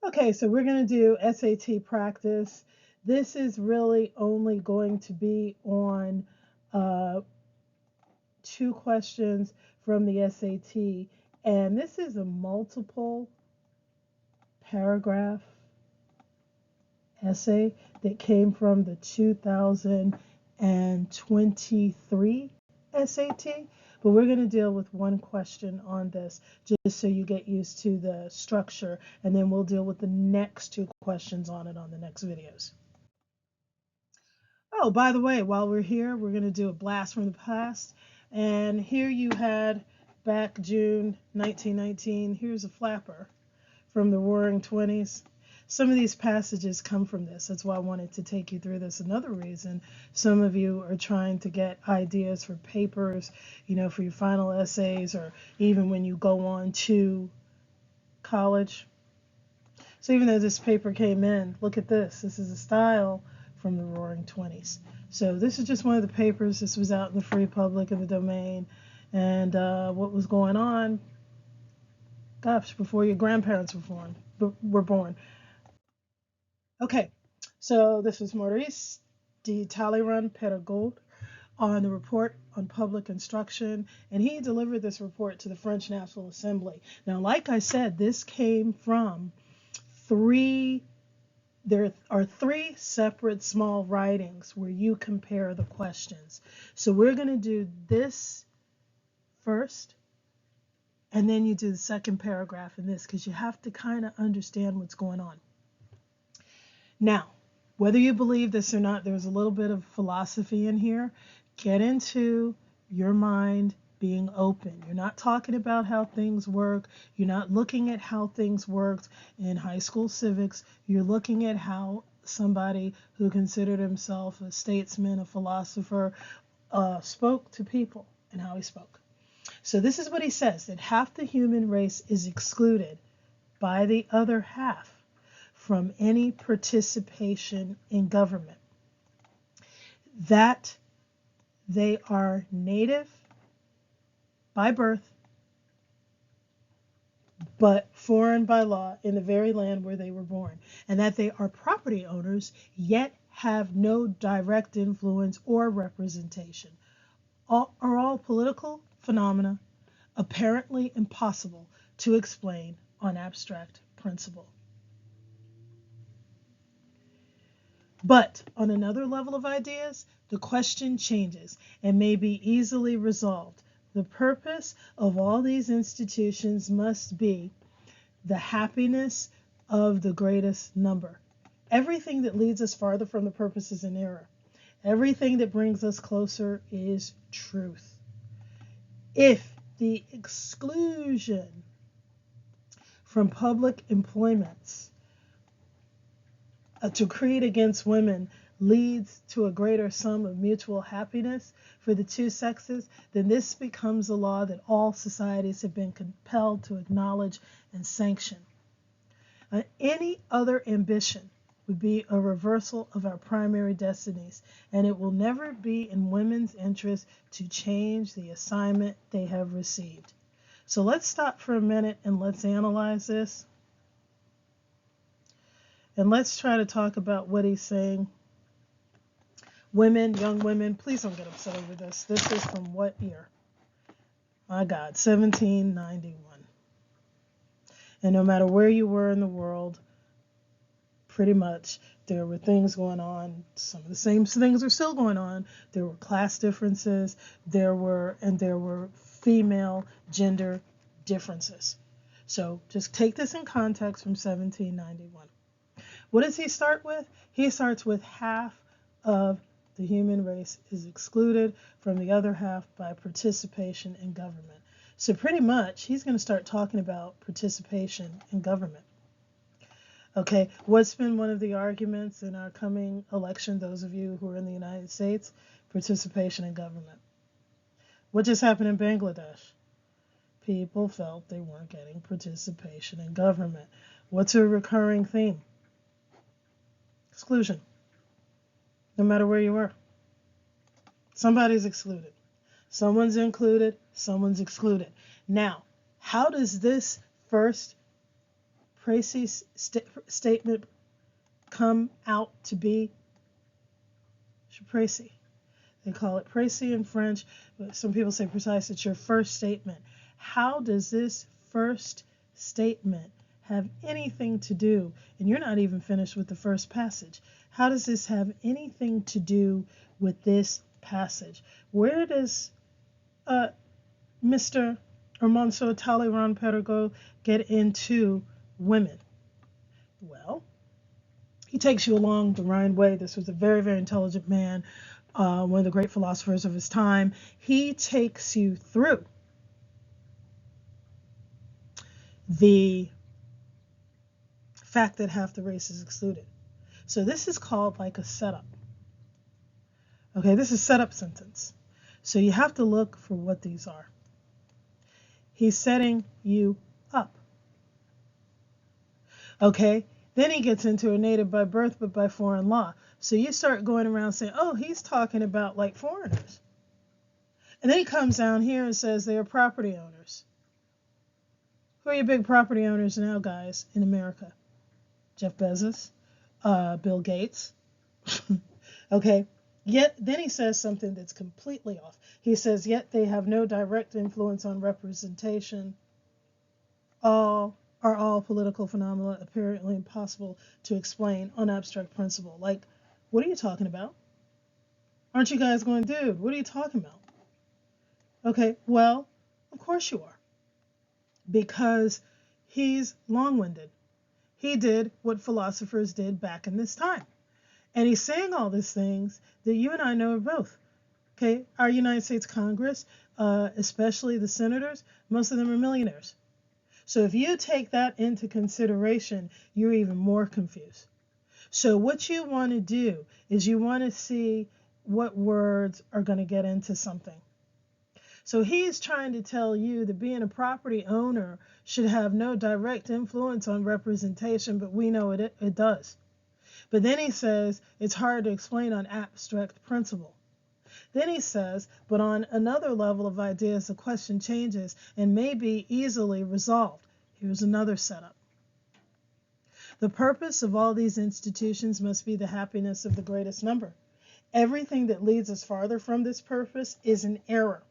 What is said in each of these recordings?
Okay, so we're going to do SAT practice. This is really only going to be on uh, 2 questions from the SAT, and this is a multiple paragraph essay that came from the 2023 SAT. But we're going to deal with 1 question on this just so you get used to the structure, and then we'll deal with the next 2 questions on it on the next videos. Oh, by the way, while we're here, we're going to do a blast from the past. And here you had back June 1919. Here's a flapper from the Roaring Twenties. Some of these passages come from this. That's why I wanted to take you through this. Another reason some of you are trying to get ideas for papers, for your final essays, or even when you go on to college. So even though this paper came in, look at this. This is a style from the Roaring Twenties. So this is just one of the papers. This was out in the free public in the domain. And what was going on, gosh, before your grandparents were born. Okay, so this was Maurice de Talleyrand-Périgord on the report on public instruction, and he delivered this report to the French National Assembly. Now, like I said, this came from there are 3 separate small writings where you compare the questions. So we're going to do this first, and then you do the second paragraph in this, because you have to kind of understand what's going on. Now, whether you believe this or not, there's a little bit of philosophy in here. Get into your mind being open. You're not talking about how things work. You're not looking at how things worked in high school civics. You're looking at how somebody who considered himself a statesman, a philosopher, spoke to people and how he spoke. So this is what he says, that half the human race is excluded by the other half from any participation in government, that they are native by birth, but foreign by law in the very land where they were born, and that they are property owners, yet have no direct influence or representation, are all political phenomena apparently impossible to explain on abstract principle. But on another level of ideas, the question changes and may be easily resolved. The purpose of all these institutions must be the happiness of the greatest number. Everything that leads us farther from the purpose is an error. Everything that brings us closer is truth. If the exclusion from public employments to create against women leads to a greater sum of mutual happiness for the 2 sexes, then this becomes a law that all societies have been compelled to acknowledge and sanction. Any other ambition would be a reversal of our primary destinies, and it will never be in women's interest to change the assignment they have received. So let's stop for a minute and let's analyze this. And let's try to talk about what he's saying. Women, young women, please don't get upset over this. This is from what year? My God, 1791. And no matter where you were in the world, pretty much, there were things going on. Some of the same things are still going on. There were class differences. There were female gender differences. So just take this in context from 1791. What does he start with? He starts with half of the human race is excluded from the other half by participation in government. So pretty much he's going to start talking about participation in government. Okay, what's been one of the arguments in our coming election, those of you who are in the United States? Participation in government. What just happened in Bangladesh? People felt they weren't getting participation in government. What's a recurring theme? Exclusion. No matter where you were. Somebody's excluded. Someone's included, someone's excluded. Now, how does this first Précy's statement come out to be? Précy. They call it Précy in French. Some people say precise. It's your first statement. How does this first statement have anything to do? And you're not even finished with the first passage. How does this have anything to do with this passage? Where does Mr. or Monsieur Talleyrand Perregaux get into women? Well, he takes you along the Rhine way. This was a very, very intelligent man, one of the great philosophers of his time. He takes you through the fact that half the race is excluded. So this is called like a setup. Okay, this is setup sentence. So you have to look for what these are. He's setting you up. Okay, then he gets into a native by birth but by foreign law. So you start going around saying, oh, he's talking about like foreigners. And then he comes down here and says they are property owners. Who are your big property owners now, guys, in America? Jeff Bezos, Bill Gates. Okay, yet then he says something that's completely off. He says, yet they have no direct influence on representation. All political phenomena apparently impossible to explain on abstract principle. Like, what are you talking about? Aren't you guys going, dude, what are you talking about? Okay, well, of course you are. Because he's long-winded. He did what philosophers did back in this time. And he's saying all these things that you and I know of both. Okay, our United States Congress, especially the senators, most of them are millionaires. So if you take that into consideration, you're even more confused. So what you want to do is you want to see what words are going to get into something. So he's trying to tell you that being a property owner should have no direct influence on representation, but we know it does. But then he says it's hard to explain on abstract principle. Then he says, but on another level of ideas, the question changes and may be easily resolved. Here's another setup. The purpose of all these institutions must be the happiness of the greatest number. Everything that leads us farther from this purpose is an error.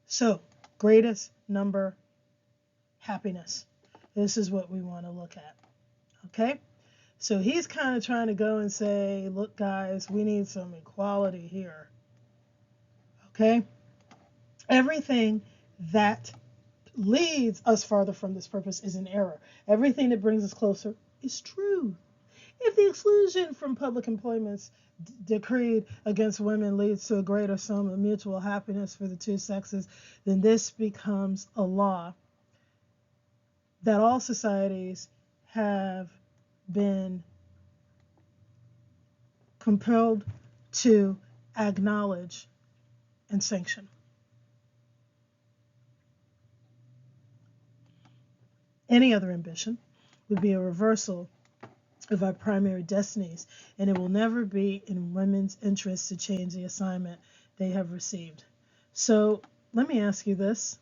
So, greatest number, happiness. This is what we want to look at. Okay? So he's kind of trying to go and say, look, guys, we need some equality here. Okay? Everything that leads us farther from this purpose is an error. Everything that brings us closer is true. If the exclusion from public employments decreed against women leads to a greater sum of mutual happiness for the two sexes, then this becomes a law that all societies have been compelled to acknowledge and sanction. Any other ambition would be a reversal of our primary destinies, and it will never be in women's interest to change the assignment they have received. So let me ask you this.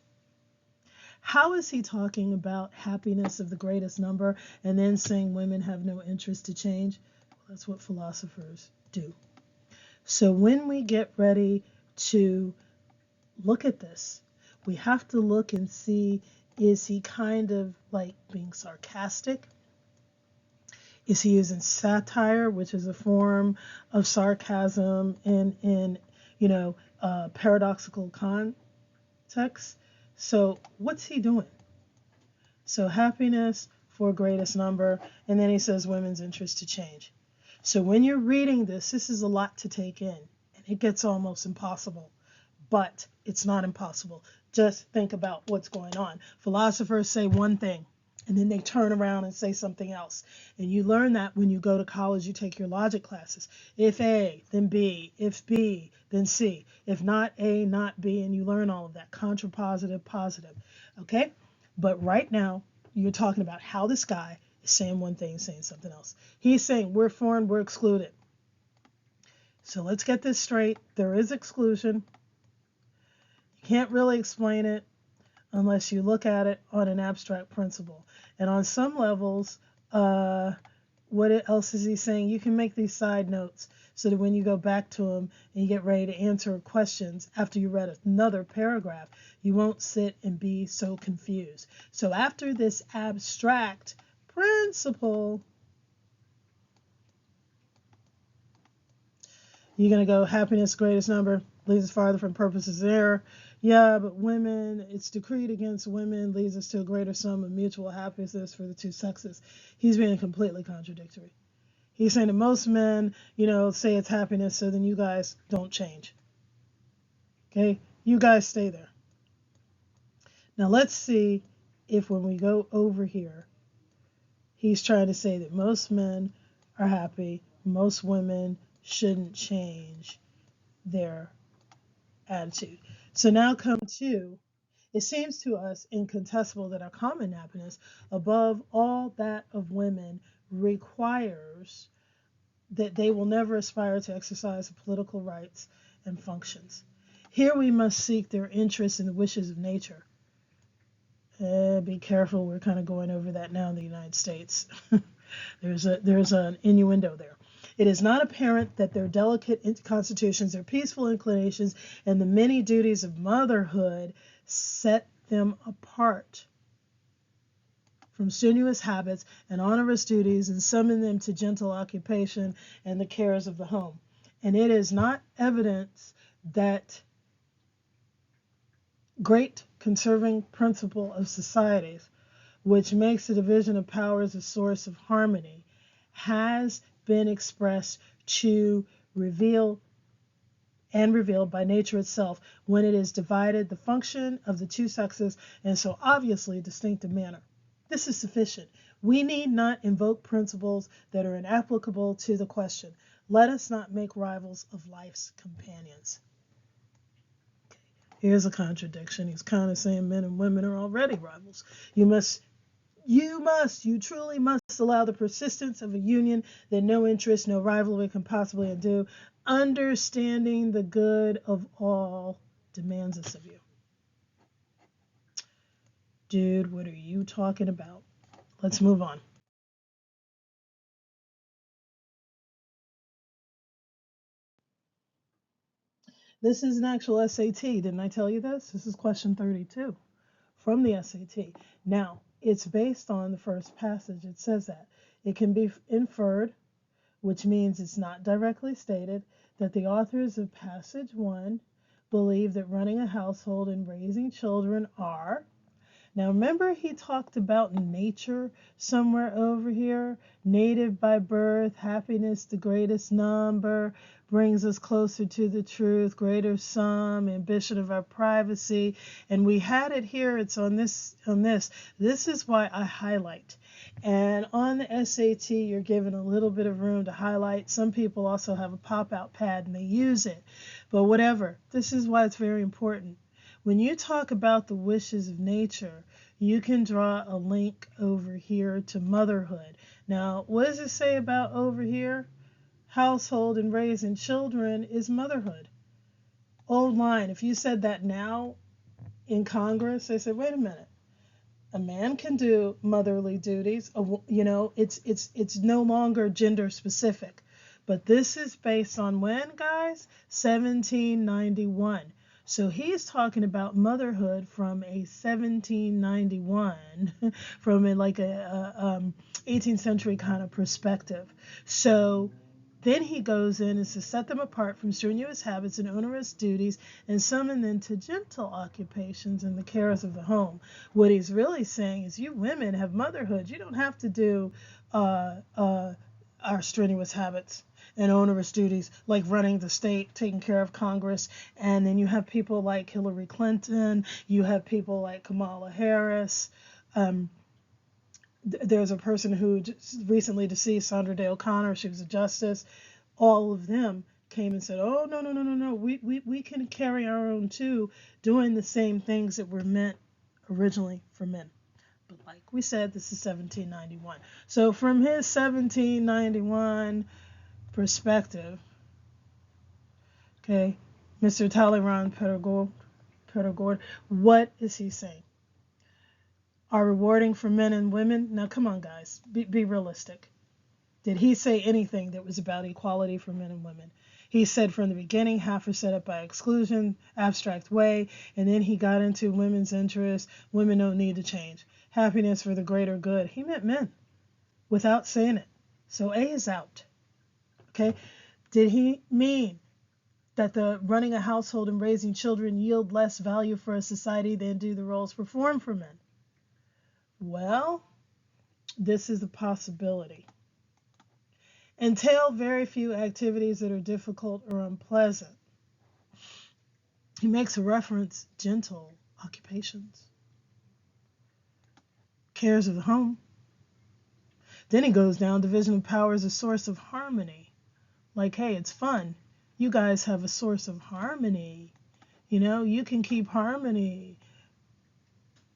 How is he talking about happiness of the greatest number and then saying women have no interest to change? Well, that's what philosophers do. So when we get ready to look at this, we have to look and see, is he kind of like being sarcastic? Is he using satire, which is a form of sarcasm in paradoxical context? So what's he doing? So happiness for greatest number, and then he says women's interest to change. So when you're reading this is a lot to take in, and it gets almost impossible, but it's not impossible. Just think about what's going on. Philosophers say one thing, and then they turn around and say something else. And you learn that when you go to college, you take your logic classes. If A, then B. If B, then C. If not A, not B. And you learn all of that. Contrapositive, positive. Okay? But right now, you're talking about how this guy is saying one thing, saying something else. He's saying we're foreign, we're excluded. So let's get this straight. There is exclusion. You can't really explain it. unless you look at it on an abstract principle. And on some levels, what else is he saying? You can make these side notes so that when you go back to them and you get ready to answer questions after you read another paragraph, you won't sit and be so confused. So after this abstract principle, you're going to go happiness, greatest number, leads us farther from purposes of error. Yeah, but women, it's decreed against women, leads us to a greater sum of mutual happiness for the two sexes. He's being completely contradictory. He's saying that most men, say it's happiness, so then you guys don't change. Okay? You guys stay there. Now let's see if when we go over here, he's trying to say that most men are happy, most women shouldn't change their attitude. So now come to, it seems to us incontestable that our common happiness, above all that of women, requires that they will never aspire to exercise political rights and functions. Here we must seek their interests in the wishes of nature. Be careful, we're kind of going over that now in the United States. There's an innuendo there. It is not apparent that their delicate constitutions, their peaceful inclinations, and the many duties of motherhood set them apart from strenuous habits and onerous duties and summon them to gentle occupation and the cares of the home. And it is not evidence that great conserving principle of societies, which makes the division of powers a source of harmony, has been expressed to revealed by nature itself when it is divided the function of the two sexes in so obviously distinct a manner. This is sufficient. We need not invoke principles that are inapplicable to the question. Let us not make rivals of life's companions. Okay. Here's a contradiction. He's kind of saying men and women are already rivals. You truly must allow the persistence of a union that no interest, no rivalry can possibly undo. Understanding the good of all demands this of you. Dude, what are you talking about? Let's move on. This is an actual SAT. Didn't I tell you this? This is question 32 from the SAT. Now, it's based on the first passage. It says that it can be inferred, which means it's not directly stated, that the authors of passage 1 believe that running a household and raising children are. Now remember he talked about nature somewhere over here, native by birth, happiness the greatest number, brings us closer to the truth, greater sum, ambition of our privacy, and we had it here, it's on this. This is why I highlight. And on the SAT, you're given a little bit of room to highlight. Some people also have a pop-out pad and they use it. But whatever, this is why it's very important. When you talk about the wishes of nature, you can draw a link over here to motherhood. Now, what does it say about over here? Household and raising children is motherhood. Old line. If you said that now in Congress, they said, wait a minute. A man can do motherly duties. It's no longer gender specific. But this is based on when, guys? 1791. So he's talking about motherhood from a 1791, from a 18th century kind of perspective. So then he goes in and says, set them apart from strenuous habits and onerous duties and summon them to gentle occupations and the cares of the home. What he's really saying is you women have motherhood. You don't have to do our strenuous habits and onerous duties like running the state, taking care of Congress, and then you have people like Hillary Clinton, you have people like Kamala Harris. There's a person who recently deceased, Sandra Day O'Connor, she was a justice. All of them came and said, oh, no, we can carry our own too, doing the same things that were meant originally for men. But like we said, this is 1791. So from his 1791 perspective, okay, Mr. Talleyrand Perigord, what is he saying? are rewarding for men and women. Now, come on, guys, be realistic. Did he say anything that was about equality for men and women? He said from the beginning, half are set up by exclusion, abstract way, and then he got into women's interests. Women don't need to change. Happiness for the greater good. He meant men without saying it. So A is out. Okay? Did he mean that the running a household and raising children yield less value for a society than do the roles performed for men? Well, this is a possibility. Entail very few activities that are difficult or unpleasant. He makes a reference, gentle occupations. Cares of the home. Then he goes down, division of power is a source of harmony. Like, hey, it's fun. You guys have a source of harmony. You know, you can keep harmony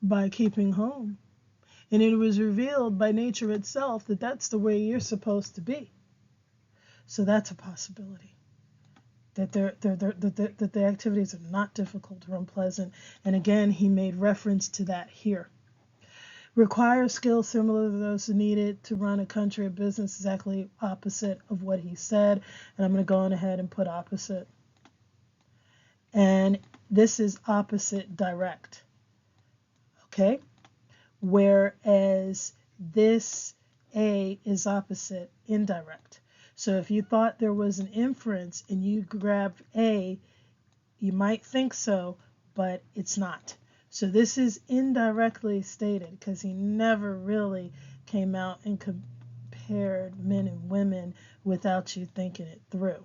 by keeping home. And it was revealed by nature itself that that's the way you're supposed to be. So that's a possibility. That the activities are not difficult or unpleasant. And again, he made reference to that here. Require skills similar to those needed to run a country or business, exactly opposite of what he said. And I'm going to go on ahead and put opposite. And this is opposite direct. Okay? Whereas this A is opposite indirect. So if you thought there was an inference and you grabbed A, you might think so, but it's not. So this is indirectly stated because he never really came out and compared men and women without you thinking it through.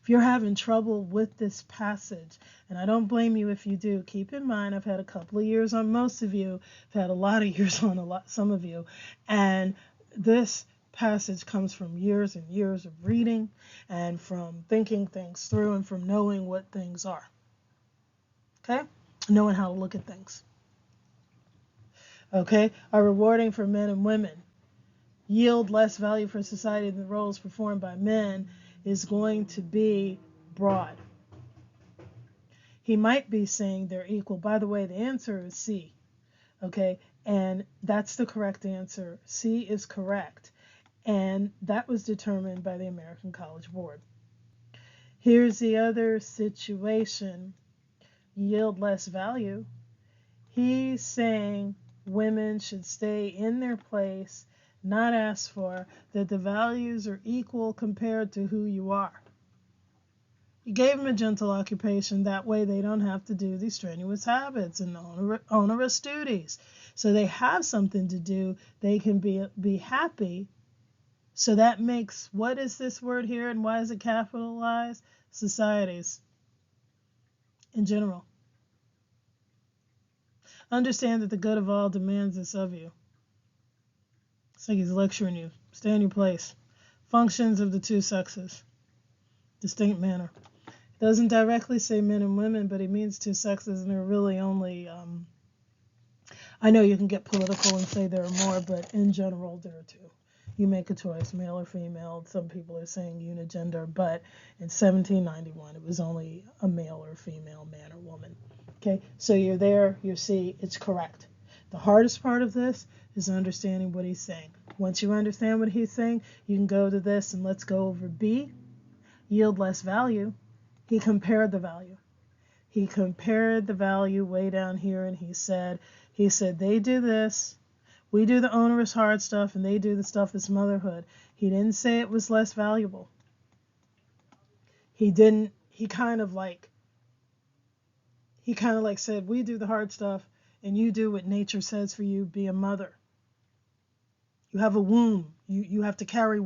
If you're having trouble with this passage, and I don't blame you if you do, keep in mind I've had a couple of years on most of you, I've had a lot of years on some of you, and this passage comes from years and years of reading and from thinking things through and from knowing what things are. Okay? Knowing how to look at things. Okay? Are rewarding for men and women. Yield less value for society than the roles performed by men is going to be broad. He might be saying they're equal. By the way, the answer is C. Okay? And that's the correct answer. C is correct. And that was determined by the American College Board. Here's the other situation. Yield less value. He's saying women should stay in their place, not ask for, that the values are equal compared to who you are. You gave them a gentle occupation. That way they don't have to do these strenuous habits and onerous duties. So they have something to do. They can be happy. So that makes, what is this word here and why is it capitalized? Societies in general. Understand that the good of all demands this of you. It's like he's lecturing you. Stay in your place. Functions of the two sexes. Distinct manner. It doesn't directly say men and women, but he means two sexes, and they're really only, I know you can get political and say there are more, but in general there are two. You make a choice, male or female. Some people are saying unigender, but in 1791 it was only a male or female, man or woman. Okay, so you're there, you see, it's correct. The hardest part of this is understanding what he's saying. Once you understand what he's saying, you can go to this and let's go over B. Yield less value. He compared the value. He compared the value way down here and he said they do this. We do the onerous hard stuff and they do the stuff that's motherhood. He didn't say it was less valuable. He kind of like said, we do the hard stuff and you do what nature says for you, be a mother. You have a womb. You have to carry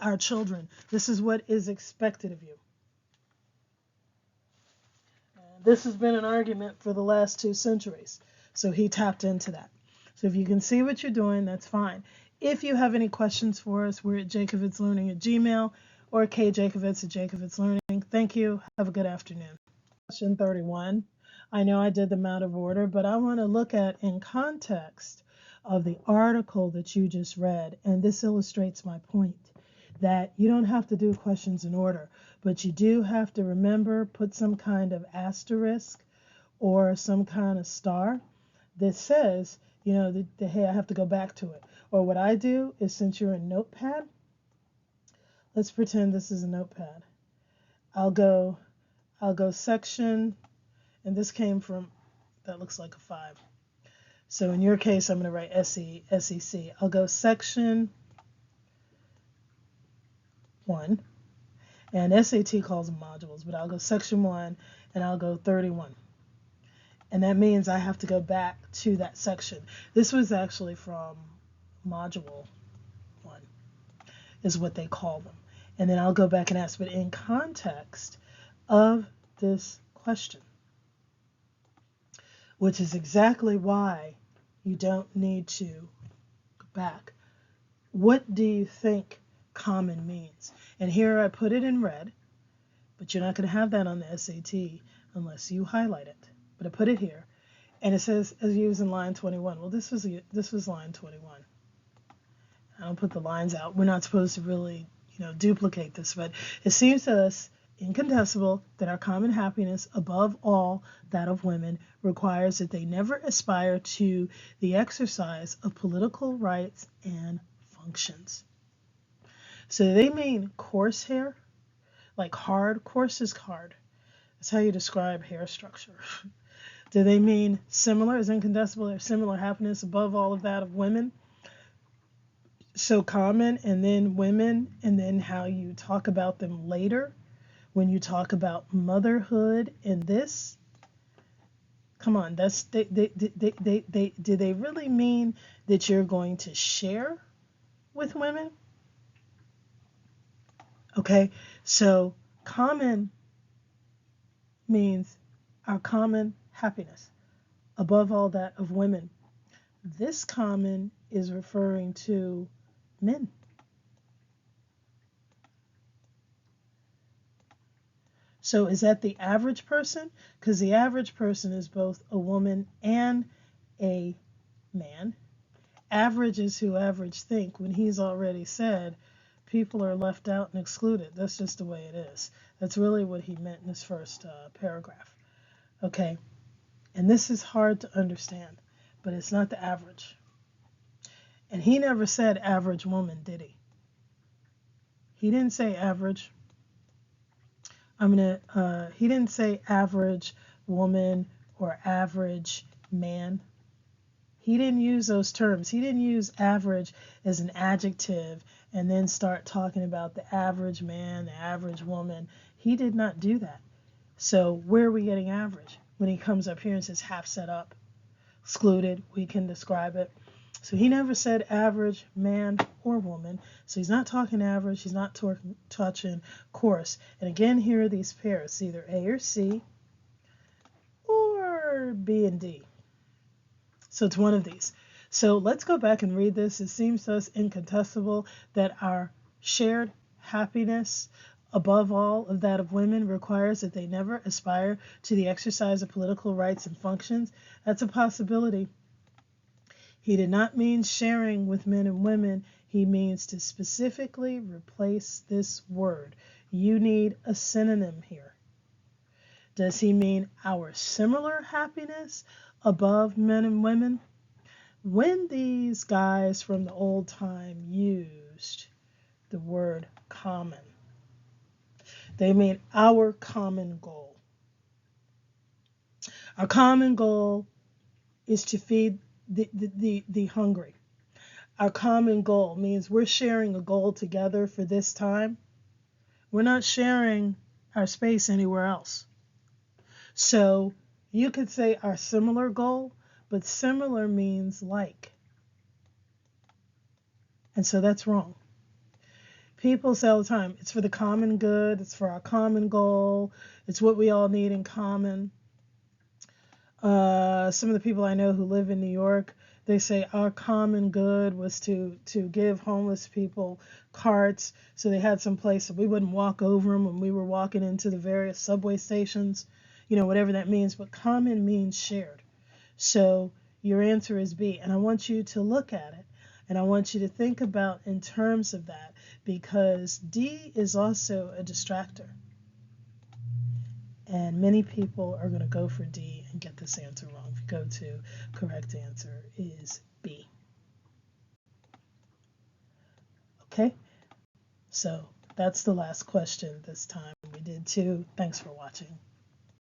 our children. This is what is expected of you. This has been an argument for the last 2 centuries. So he tapped into that. So if you can see what you're doing, that's fine. If you have any questions for us, we're at jacobitslearning@gmail or kjacobits@jacobitslearning. Thank you. Have a good afternoon. Question 31. I know I did them out of order, but I want to look at in context of the article that you just read. And this illustrates my point that you don't have to do questions in order, but you do have to remember, put some kind of asterisk or some kind of star that says, that hey, I have to go back to it. Or what I do is, since you're in Notepad, let's pretend this is a Notepad. I'll go section, and this came from, that looks like a 5. So in your case, I'm going to write SEC. I'll go section 1, and SAT calls them modules, but I'll go section 1 and I'll go 31. And that means I have to go back to that section. This was actually from module 1, is what they call them. And then I'll go back and ask, but in context of this question, which is exactly why you don't need to go back. What do you think common means? And here I put it in red, but you're not going to have that on the SAT unless you highlight it. But I put it here, and it says as used in line 21. Well, this was line 21. I don't put the lines out. We're not supposed to really, duplicate this, but it seems to us incontestable that our common happiness, above all that of women, requires that they never aspire to the exercise of political rights and functions. So they mean coarse hair, like hard. Coarse is hard. That's how you describe hair structure. Do they mean similar, is incontestable, or similar happiness above all of that of women? So common, and then women, and then how you talk about them later when you talk about motherhood and this. Come on, do they really mean that you're going to share with women? Okay, so common means our common happiness above all that of women. This common is referring to men. So is that the average person? Because the average person is both a woman and a man. Average is who average think, when he's already said people are left out and excluded. That's just the way it is. That's really what he meant in his first paragraph. Okay, and this is hard to understand, but it's not the average. And he never said average woman, did he? He didn't say average. He didn't say average woman or average man. He didn't use those terms. He didn't use average as an adjective and then start talking about the average man, the average woman. He did not do that. So where are we getting average? When he comes up here and says half set up, excluded, we can describe it. So he never said average man or woman. So he's not talking average. He's not touching coarse. And again, here are these pairs, either A or C or B and D. So it's one of these. So let's go back and read this. It seems to us incontestable that our shared happiness, above all of that of women, requires that they never aspire to the exercise of political rights and functions. That's a possibility. He did not mean sharing with men and women. He means to specifically replace this word. You need a synonym here. Does he mean our similar happiness above men and women? When these guys from the old time used the word common, they mean our common goal. Our common goal is to feed the hungry. Our common goal means we're sharing a goal together for this time. We're not sharing our space anywhere else. So you could say our similar goal, but similar means like. And so that's wrong. People say all the time, it's for the common good, it's for our common goal, it's what we all need in common. Some of the people I know who live in New York, they say our common good was to give homeless people carts so they had some place so we wouldn't walk over them when we were walking into the various subway stations, whatever that means. But common means shared. So your answer is B. And I want you to look at it, and I want you to think about in terms of that, because D is also a distractor. And many people are going to go for D and get this answer wrong. If you go to correct answer is B. Okay, so that's the last question this time. We did 2. Thanks for watching.